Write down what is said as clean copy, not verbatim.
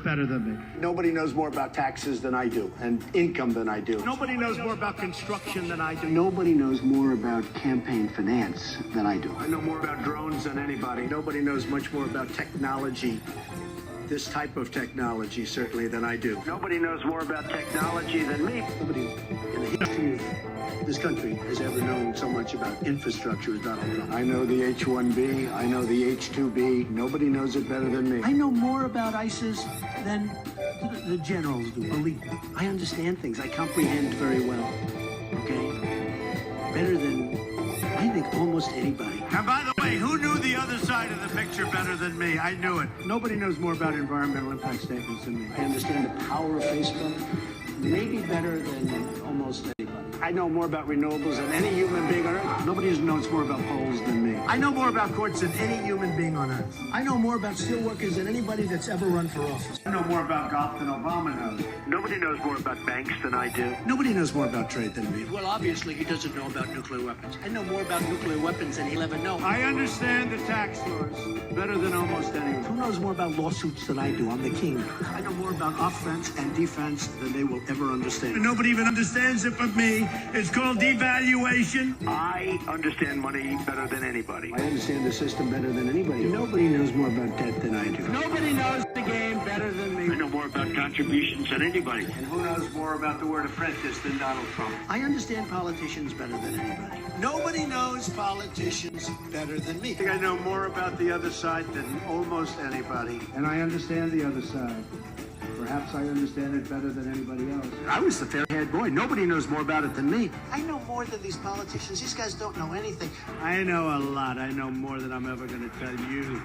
better than me. Nobody knows more about taxes than I do, and income than I do. Nobody knows more about construction than I do. Nobody knows more about campaign finance than I do. I know more about drones than anybody. Nobody knows much more about technology, this type of technology, certainly, than I do. Nobody knows more about technology than me. Nobody in the history of this country has ever known so much about infrastructure as Donald Trump. I know the H-1B. I know the H-2B. Nobody knows it better than me. I know more about ISIS than the generals do, believe me. I understand things. I comprehend very well. Okay? Better than, I think, almost anybody. And by the way, who knew the other side of the picture better than me? I knew it. Nobody knows more about environmental impact statements than me. I understand the power of Facebook, maybe better than almost anybody. I know more about renewables than any human being on Earth. Nobody knows more about polls than me. I know more about courts than any human being on Earth. I know more about steelworkers than anybody that's ever run for office. I know more about golf than Obama knows. Nobody knows more about banks than I do. Nobody knows more about trade than me. Well, obviously, he doesn't know about nuclear weapons. I know more about nuclear weapons than he'll ever know. I understand the tax laws better than almost anyone. Who knows more about lawsuits than I do? I'm the king. I know more about offense and defense than they will ever understand. Nobody even understands it but me. It's called devaluation. I understand money better than anybody. I understand the system better than anybody. Nobody knows more about debt than I do. Nobody knows the game better than I me. know more about contributions than anybody. And who knows more about the word apprentice than Donald Trump? I understand politicians better than anybody. Nobody knows politicians better than me. I think I know more about the other side than almost anybody. And I understand the other side. Perhaps I understand it better than anybody else. I was the fair-haired boy. Nobody knows more about it than me. I know more than these politicians. These guys don't know anything. I know a lot. I know more than I'm ever going to tell you.